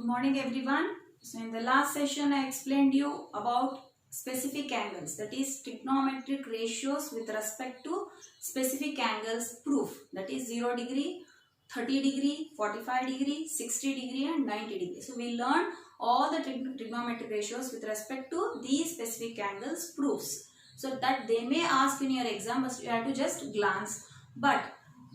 Good morning everyone. So in the last session I explained you about specific angles, that is trigonometric ratios with respect to specific angles proof, that is 0 degree, 30 degree, 45 degree, 60 degree and 90 degree. So we learned all the trigonometric ratios with respect to these specific angles proofs. So that they may ask in your exam, but you have to just glance. But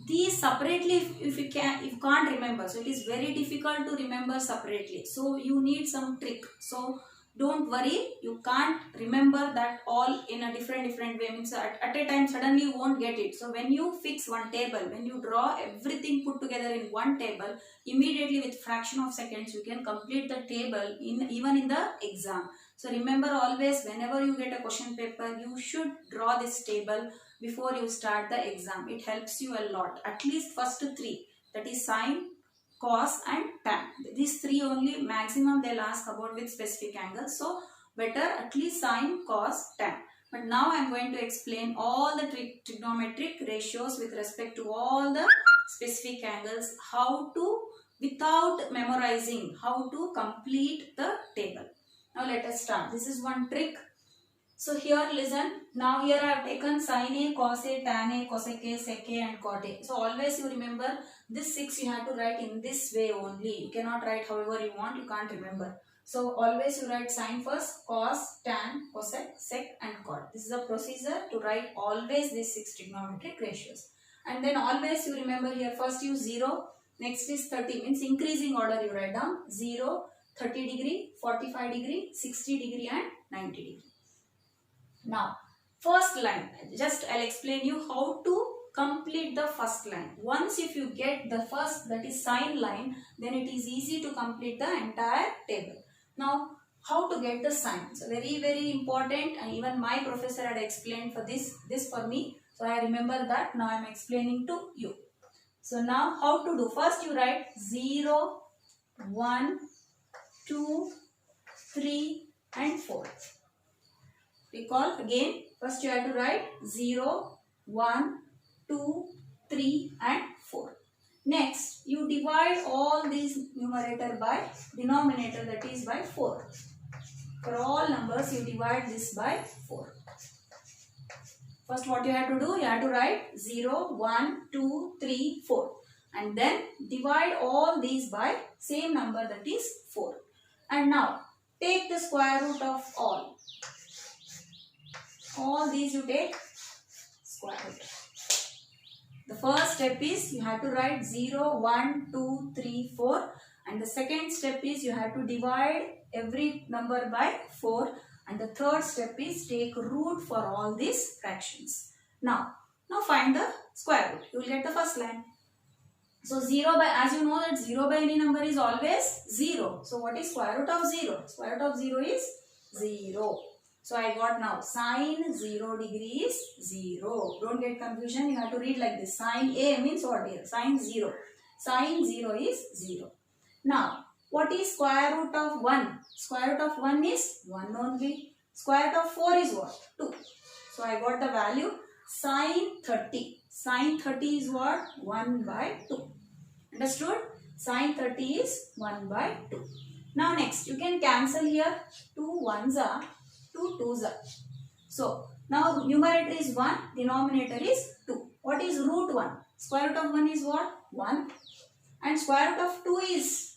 these separately, if you can't remember, so it is very difficult to remember separately, so you need some trick. So don't worry, you can't remember that all in a different way, means at a time suddenly you won't get it. So when you fix one table, when you draw everything put together in one table, immediately with fraction of seconds you can complete the table even in the exam. So remember, always whenever you get a question paper, you should draw this table before you start the exam. It helps you a lot. At least first three, that is sine, cos and tan. These three only maximum they'll ask about with specific angles. So better at least sine, cos, tan. But now I am going to explain all the trigonometric ratios with respect to all the specific angles, how to, without memorizing, how to complete the table. Now let us start. This is one trick. So here listen, now here I have taken sine A, cos A, tan A, cosec A, sec A and cot A. So always you remember this 6 you have to write in this way only. You cannot write however you want, you can't remember. So always you write sine first, cos, tan, cosec, sec and cot. This is a procedure to write always these 6 trigonometric ratios. And then always you remember here first use 0, next is 30, means increasing order you write down 0, 30 degree, 45 degree, 60 degree and 90 degree. Now, first line, just I'll explain you how to complete the first line. Once if you get the first, that is sine line, then it is easy to complete the entire table. Now, how to get the sine? So, very important, and even my professor had explained for this for me. So, I remember that. Now, I am explaining to you. So, now how to do? First, you write 0, 1, 2, 3 and 4. Recall again, first you have to write 0, 1, 2, 3 and 4. Next, you divide all these numerator by denominator, that is by 4. For all numbers, you divide this by 4. First what you have to do, you have to write 0, 1, 2, 3, 4. And then divide all these by same number, that is 4. And now, take the square root of all. All these you take square root. The first step is you have to write 0, 1, 2, 3, 4 and the second step is you have to divide every number by 4 and the third step is take root for all these fractions. Now find the square root. You will get the first line. So 0 by, as you know that 0 by any number is always 0. So what is square root of 0? Square root of 0 is 0. So I got now sine 0 degree is 0. Don't get confusion. You have to read like this. Sine A means what here? Sine 0. Sine 0 is 0. Now, what is square root of 1? Square root of 1 is 1 only. Square root of 4 is what? 2. So I got the value sine 30. Sine 30 is what? 1 by 2. Understood? Sine 30 is 1 by 2. Now next, you can cancel here. 2 ones are 2 2s are. So, now numerator is 1, denominator is 2. What is root 1? Square root of 1 is what? 1. And square root of 2 is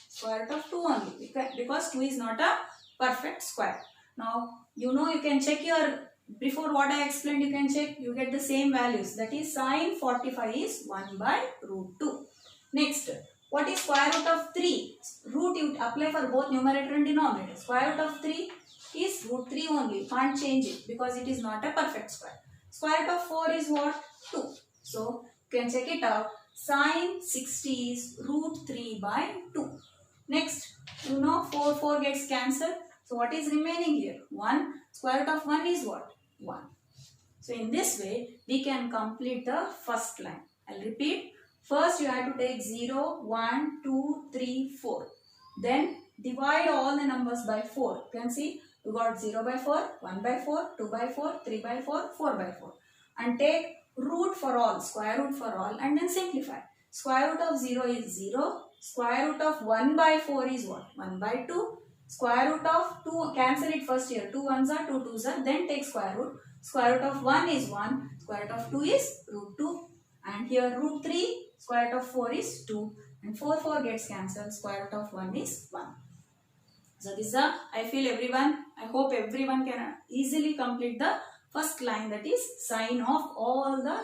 square root of 2 only, because 2 is not a perfect square. Now, you know you can check your, before what I explained you can check, you get the same values. That is sine 45 is 1 by root 2. Next, what is square root of 3? Root you apply for both numerator and denominator. Square root of 3 is root 3 only, can't change it because it is not a perfect square. Square root of 4 is what? 2. So, you can check it out. Sine 60 is root 3 by 2. Next, you know 4 gets cancelled. So, what is remaining here? 1. Square root of 1 is what? 1. So, in this way, we can complete the first line. I'll repeat. First, you have to take 0, 1, 2, 3, 4. Then, divide all the numbers by 4. You can see. You got 0 by 4, 1 by 4, 2 by 4, 3 by 4, 4 by 4. And take root for all, square root for all and then simplify. Square root of 0 is 0, Square root of 1 by 4 is what? 1 by 2. Square root of 2, cancel it first here. 2 ones are 2 twos are, then take square root. Square root of 1 is 1. Square root of 2 is root 2. And here root 3, square root of 4 is 2. And 4 gets cancelled. Square root of 1 is 1. So this is I hope everyone can easily complete the first line, that is sine of all the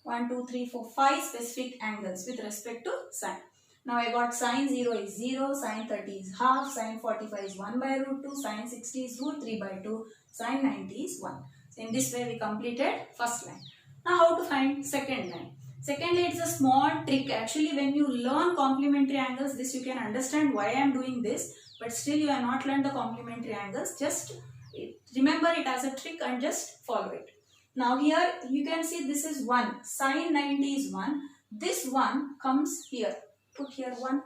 1, 2, 3, 4, 5 specific angles with respect to sine. Now I got sine 0 is 0, sine 30 is half, sine 45 is 1 by root 2, sine 60 is root 3 by 2, sine 90 is 1. So in this way we completed first line. Now how to find second line? Secondly, it's a small trick. Actually, when you learn complementary angles, this you can understand why I am doing this. But still you have not learned the complementary angles. Just remember it as a trick and just follow it. Now here you can see this is 1. Sine 90 is 1. This 1 comes here. Put here 1.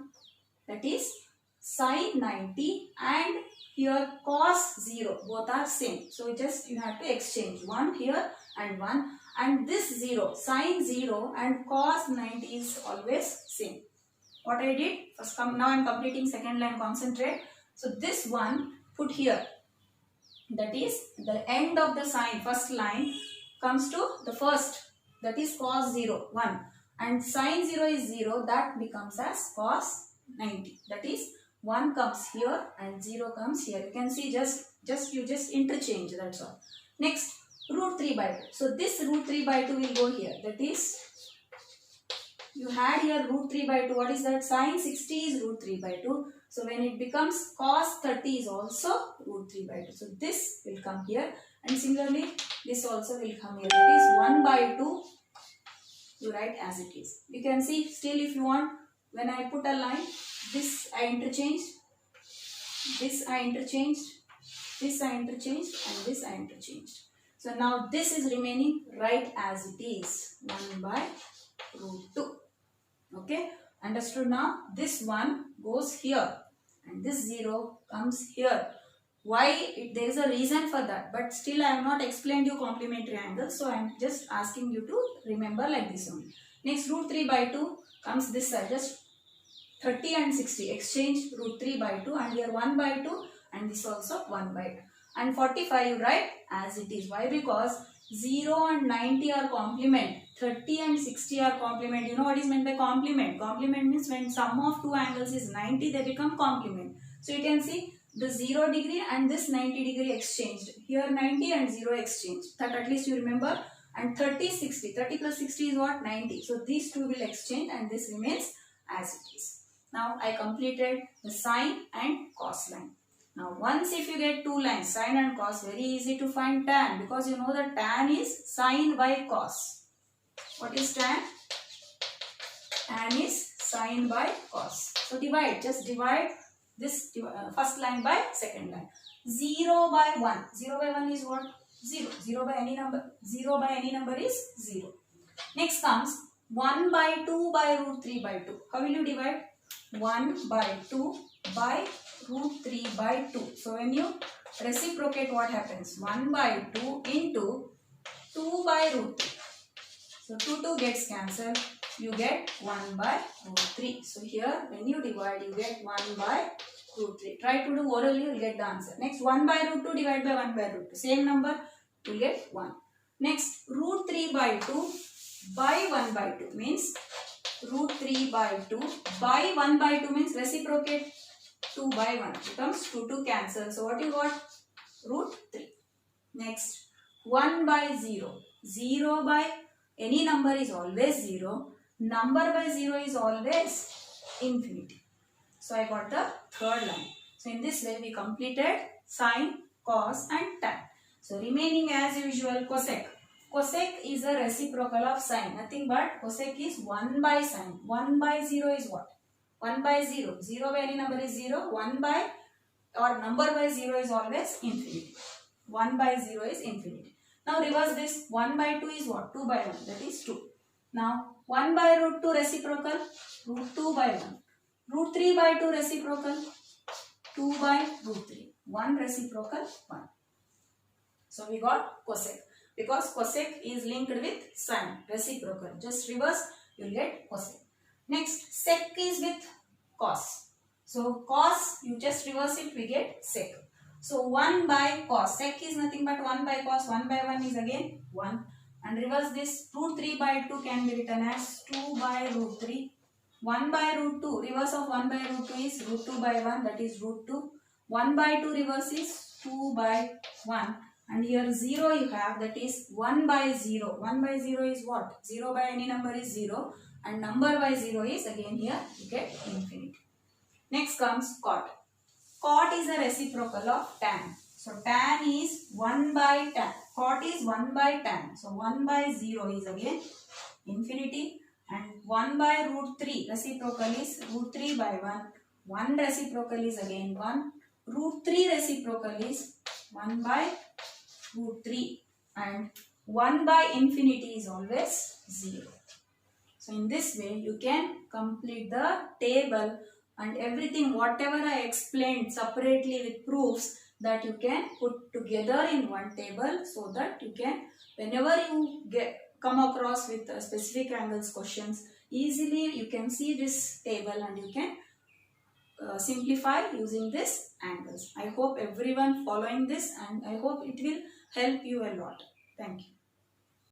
That is sine 90 and here cos 0. Both are same. So just you have to exchange 1 here and 1. And this 0, sine 0 and cos 90 is always same. What I did, now I am completing second line, concentrate. So this one put here. That is the end of the sine, first line comes to the first, that is cos 0, 1. And sine 0 is 0, that becomes as cos 90. That is 1 comes here and 0 comes here. You can see you just interchange, that's all. Next, root 3 by 2. So this root 3 by 2 will go here. That is, you had here root 3 by 2. What is that? Sine 60 is root 3 by 2. So when it becomes cos 30 is also root 3 by 2. So this will come here. And similarly, this also will come here. That is 1 by 2. You write as it is. You can see still if you want, when I put a line, this I interchanged, this I interchanged, this I interchanged, and this I interchanged. So now this is remaining right as it is, 1 by root 2. Okay, understood now? This one goes here and this 0 comes here. Why? There is a reason for that, but still I have not explained you complementary angles, so I am just asking you to remember like this only. Next, root 3 by 2 comes this side, just 30 and 60, exchange root 3 by 2 and here 1 by 2 and this also 1 by 2. And 45 you write as it is. Why? Because 0 and 90 are complement, 30 and 60 are complement. You know what is meant by complement? Complement means when sum of two angles is 90, they become complement. So you can see the 0 degree and this 90 degree exchanged. Here 90 and 0 exchanged. That at least you remember. And 30, 60. 30 plus 60 is what? 90. So these two will exchange and this remains as it is. Now I completed the sine and cos line. Now once if you get two lines, sine and cos, very easy to find tan, because you know that tan is sine by cos. What is tan? Tan is sine by cos. So divide, just divide this first line by second line. 0 by 1. 0 by 1 is what? 0. 0 by any number. 0 by any number is 0. Next comes 1 by 2 by root 3 by 2. How will you divide? 1 by 2 by root 3 by 2. So when you reciprocate, what happens? 1 by 2 into 2 by root 3. So 2 gets cancelled. You get 1 by root 3. So here when you divide, you get 1 by root 3. Try to do orally, you will get the answer. Next, 1 by root 2 divided by 1 by root 2. Same number, you will get 1. Next, root 3 by 2 by 1 by 2 means root 3 by 2 by 1 by 2 means reciprocate 2 by 1 becomes 2 cancel. So what you got? Root 3. Next, 1 by 0. 0 by any number is always 0. Number by 0 is always infinity. So I got the third line. So in this way we completed sine, cos and tan. So remaining as usual cosec. Cosec is a reciprocal of sine. Nothing but cosec is 1 by sine. 1 by 0 is what? 1 by 0. 0 by any number is 0. 1 by or number by 0 is always infinity. 1 by 0 is infinity. Now reverse this. 1 by 2 is what? 2 by 1. That is 2. Now 1 by root 2 reciprocal. Root 2 by 1. Root 3 by 2 reciprocal. 2 by root 3. 1 reciprocal 1. So we got cosec. Because cosec is linked with sine. Reciprocal. Just reverse. You will get cosec. Next, sec is with cos. So cos, you just reverse it, we get sec. So 1 by cos, sec is nothing but 1 by cos, 1 by 1 is again 1. And reverse this, root 3 by 2 can be written as 2 by root 3. 1 by root 2, reverse of 1 by root 2 is root 2 by 1, that is root 2. 1 by 2 reverse is 2 by 1. And here 0 you have, that is 1 by 0. 1 by 0 is what? 0 by any number is 0. And number by 0 is again here you get infinity. Next comes cot. Cot is a reciprocal of tan. So tan is 1 by tan. Cot is 1 by tan. So 1 by 0 is again infinity. And 1 by root 3 reciprocal is root 3 by 1. 1 reciprocal is again 1. Root 3 reciprocal is 1 by root 3. And 1 by infinity is always 0. So in this way you can complete the table and everything whatever I explained separately with proofs that you can put together in one table, so that you can, whenever you come across with specific angles questions, easily you can see this table and you can simplify using this angles. I hope everyone following this, and I hope it will help you a lot. Thank you.